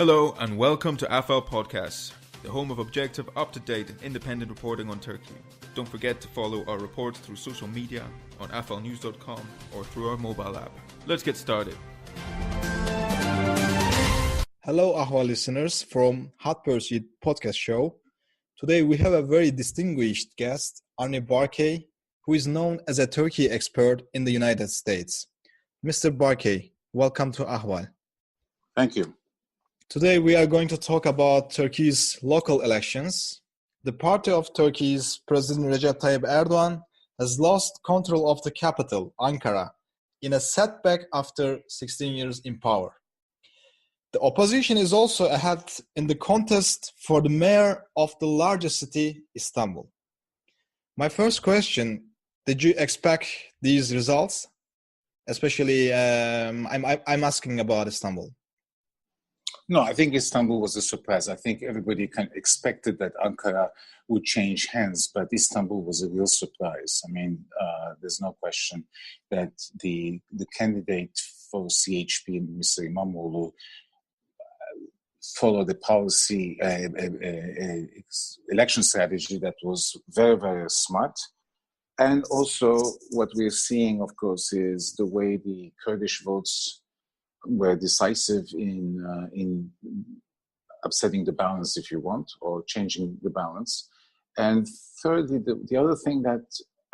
Hello and welcome to Ahval Podcasts, the home of objective, up-to-date and independent reporting on Turkey. Don't forget to follow our reports through social media, on ahvalnews.com or through our mobile app. Let's get started. Hello Ahval listeners from Hot Pursuit podcast show. Today we have a very distinguished guest, Henri Barkey, who is known as a Turkey expert in the United States. Mr. Barkey, welcome to Ahval. Thank you. Today we are going to talk about Turkey's local elections. The party of Turkey's President Recep Tayyip Erdoğan has lost control of the capital, Ankara, in a setback after 16 years in power. The opposition is also ahead in the contest for the mayor of the largest city, Istanbul. My first question, did you expect these results? Especially, I'm asking about Istanbul. No, I think Istanbul was a surprise. I think everybody kind of expected that Ankara would change hands, but Istanbul was a real surprise. I mean, there's no question that the candidate for CHP, Mr. Imamoğlu, followed a policy, election strategy that was very, very smart. And also what we're seeing, of course, is the way the Kurdish votes were decisive in upsetting the balance, if you want, or changing the balance. And thirdly, the other thing that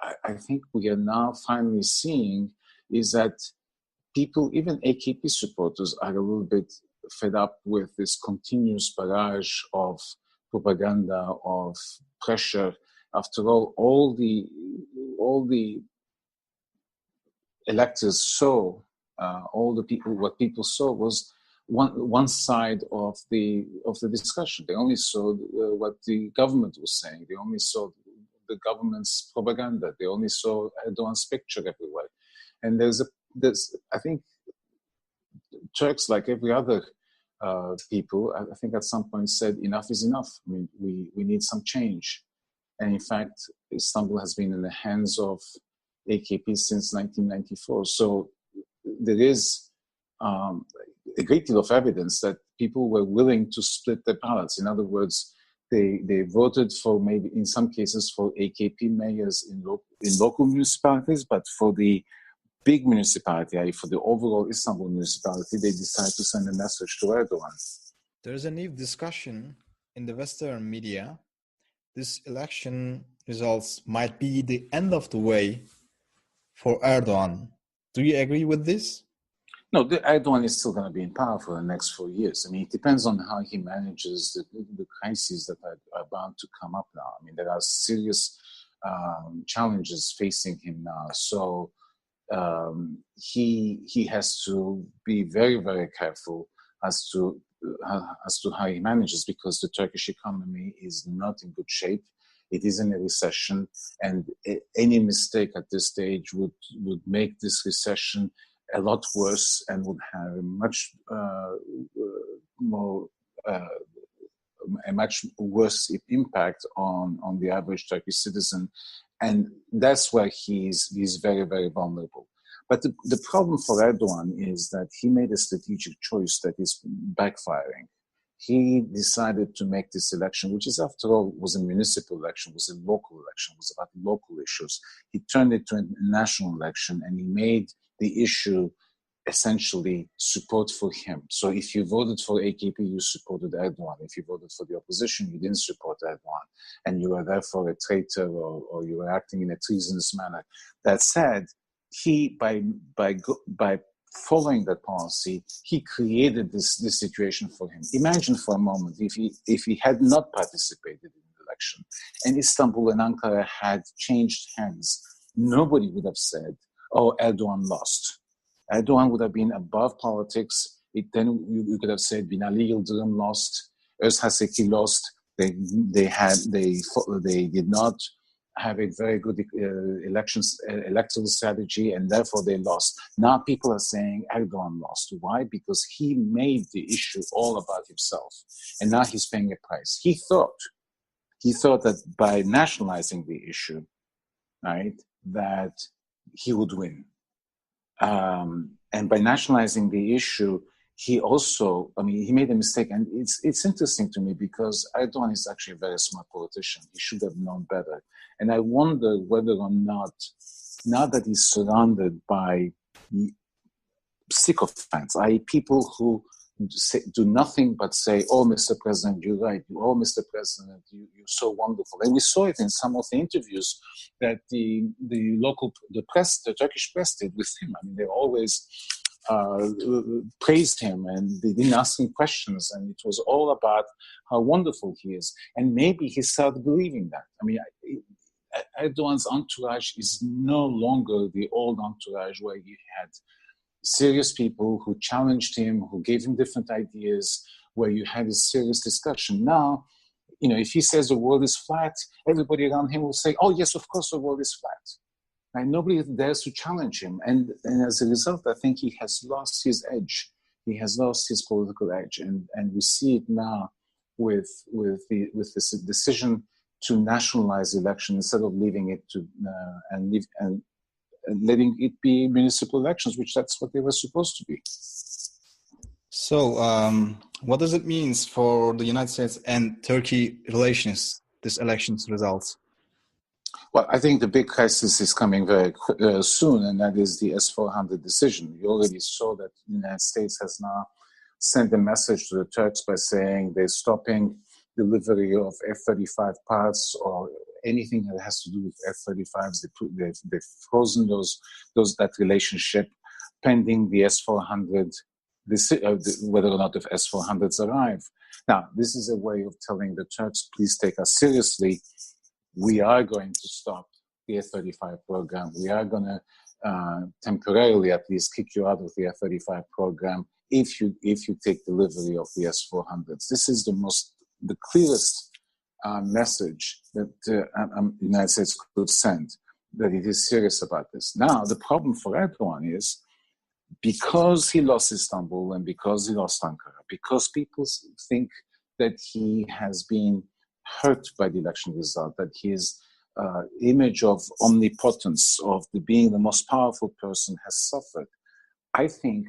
I think we are now finally seeing is that people, even AKP supporters, are a little bit fed up with this continuous barrage of propaganda, of pressure. After all the electors saw, what people saw was one side of the discussion. They only saw what the government was saying. They only saw the government's propaganda. They only saw Erdogan's picture everywhere. And there's I think Turks, like every other people, I think at some point said enough is enough. I mean, we need some change. And in fact, Istanbul has been in the hands of AKP since 1994. So there is a great deal of evidence that people were willing to split their ballots. In other words, they voted for, maybe in some cases, for AKP mayors in local municipalities, but for the big municipality, for the overall Istanbul municipality, they decided to send a message to Erdogan. There is a new discussion in the Western media. This election results might be the end of the way for Erdogan. Do you agree with this? No, Erdogan is still going to be in power for the next 4 years. I mean, it depends on how he manages the crises that are bound to come up now. I mean, there are serious challenges facing him now. So he has to be very, very careful as to how he manages, because the Turkish economy is not in good shape. It is in a recession, and any mistake at this stage would make this recession a lot worse and would have a much worse impact on the average Turkish citizen, and that's why he's very, very vulnerable. But the problem for Erdogan is that he made a strategic choice that is backfiring. He decided to make this election, which is, after all, was a municipal election, was a local election, was about local issues. He turned it to a national election, and he made the issue essentially support for him. So if you voted for AKP, you supported Erdogan. If you voted for the opposition, you didn't support Erdogan, and you were therefore a traitor, or you were acting in a treasonous manner. That said, he, by following that policy, he created this situation for him. Imagine for a moment if he had not participated in the election and Istanbul and Ankara had changed hands, nobody would have said, "Oh, Erdogan lost." Erdogan would have been above politics. Then you could have said Binali Yıldırım lost, Özhaseki lost. They did not have a very good electoral strategy, and therefore they lost. Now people are saying Erdogan lost. Why? Because he made the issue all about himself, and now he's paying a price. He thought that by nationalizing the issue, right, that he would win. And by nationalizing the issue, he also, he made a mistake. And it's interesting to me because Erdogan is actually a very smart politician. He should have known better. And I wonder whether or not, now that he's surrounded by sycophants, i.e. people who do nothing but say, "Oh, Mr. President, you're right. Oh, Mr. President, you're so wonderful." And we saw it in some of the interviews that the press, the Turkish press did with him. They always praised him and they didn't ask him questions. And it was all about how wonderful he is. And maybe he started believing that. Erdogan's entourage is no longer the old entourage where he had serious people who challenged him, who gave him different ideas, where you had a serious discussion. Now, if he says the world is flat, everybody around him will say, "Oh, yes, of course the world is flat." And nobody dares to challenge him. And as a result, I think he has lost his edge. He has lost his political edge. And we see it now with this decision to nationalize the election instead of leaving it to and letting it be municipal elections, which that's what they were supposed to be. So what does it mean for the United States and Turkey relations, this election's results? Well, I think the big crisis is coming very soon, and that is the S-400 decision. You already saw that the United States has now sent a message to the Turks by saying they're stopping delivery of F-35 parts or anything that has to do with F-35s. They've frozen that relationship pending the S-400, whether or not the S-400s arrive. Now, this is a way of telling the Turks, please take us seriously. We are going to stop the F-35 program. We are going to temporarily at least kick you out of the F-35 program if you take delivery of the S-400s. This is the clearest message that the United States could send, that it is serious about this. Now, the problem for Erdogan is, because he lost Istanbul and because he lost Ankara, because people think that he has been hurt by the election result, that his image of omnipotence, of being the most powerful person, has suffered. I think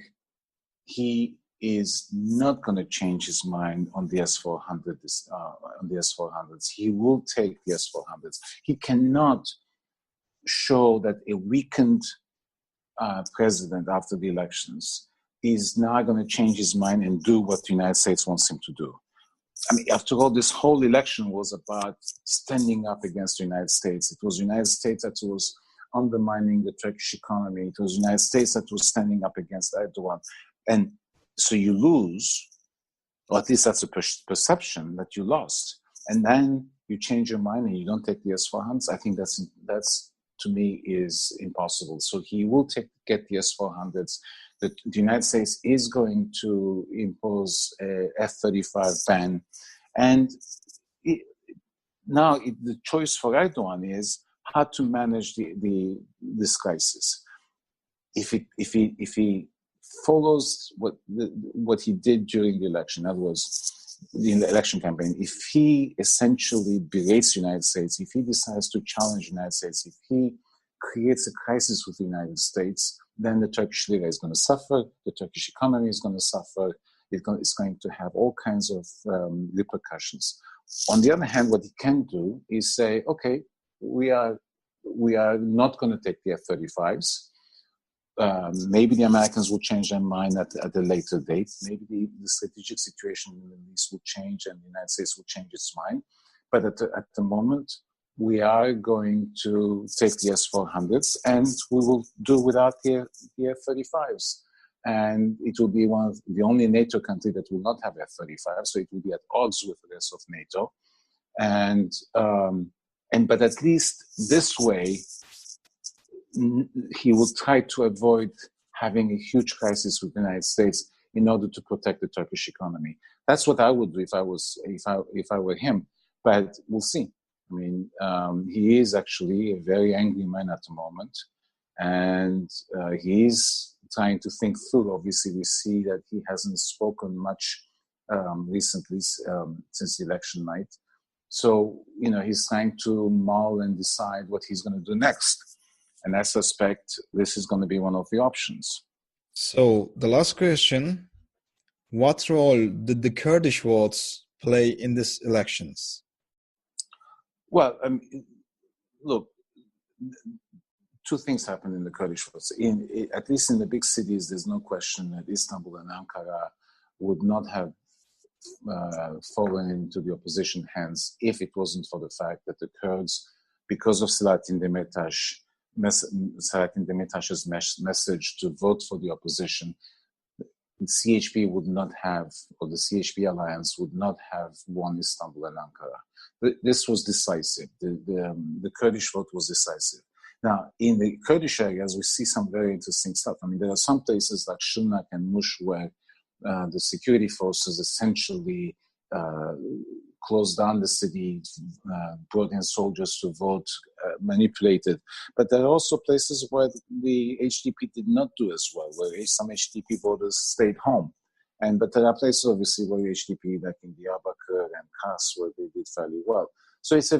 he is not going to change his mind on the S-400s. He will take the S-400s. He cannot show that a weakened president after the elections is now going to change his mind and do what the United States wants him to do. After all, this whole election was about standing up against the United States. It was the United States that was undermining the Turkish economy. It was the United States that was standing up against Erdogan. And so you lose, or at least that's a perception that you lost. And then you change your mind and you don't take the S-400s. I think that's to me is impossible. So he will get the S-400s. The United States is going to impose a F-35 ban. And now the choice for Erdogan is how to manage this crisis. If he follows what he did during the election, that was in the election campaign, if he essentially berates the United States, if he decides to challenge the United States, if he creates a crisis with the United States, then the Turkish lira is going to suffer, the Turkish economy is going to suffer, it's going to have all kinds of repercussions. On the other hand, what he can do is say, okay, we are not going to take the F-35s. Maybe the Americans will change their mind at a later date. Maybe the strategic situation in the Middle East will change and the United States will change its mind. But at the moment, we are going to take the S-400s and we will do without the F-35s. And it will be one of the only NATO country that will not have F-35, so it will be at odds with the rest of NATO. But at least this way, he will try to avoid having a huge crisis with the United States in order to protect the Turkish economy. That's what I would do if I were him. But we'll see. He is actually a very angry man at the moment, and he is trying to think through. Obviously, we see that he hasn't spoken much recently since the election night. So, he's trying to mull and decide what he's going to do next. And I suspect this is going to be one of the options. So the last question, What role did the Kurdish votes play in these elections? Well, look, two things happened in the Kurdish votes. At least in the big cities, there's no question that Istanbul and Ankara would not have fallen into the opposition hands if it wasn't for the fact that the Kurds, because of Selahattin Demirtaş's message to vote for the opposition, CHP would not have, or the CHP alliance would not have won Istanbul and Ankara. This was decisive. The Kurdish vote was decisive. Now, in the Kurdish areas, we see some very interesting stuff. I mean, there are some places like Shirnak and Mush where the security forces essentially closed down the city, brought in soldiers to vote, manipulated. But there are also places where the HDP did not do as well, where some HDP voters stayed home. But there are places, obviously, where HDP, like in Diyarbakir and Kars, where they did fairly well. So it's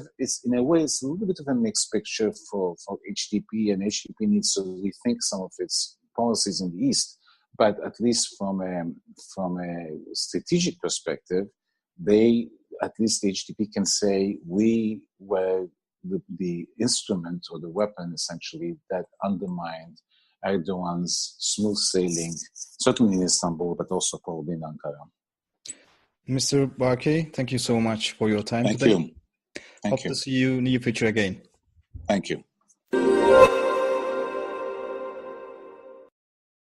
in a way, it's a little bit of a mixed picture for HDP, and HDP needs to rethink some of its policies in the East. But at least from a strategic perspective, at least the HDP can say we were the instrument or the weapon, essentially, that undermined Erdogan's smooth sailing, certainly in Istanbul, but also probably in Ankara. Mr. Barkey, thank you so much for your time today. Thank you. Hope to see you in the future again. Thank you.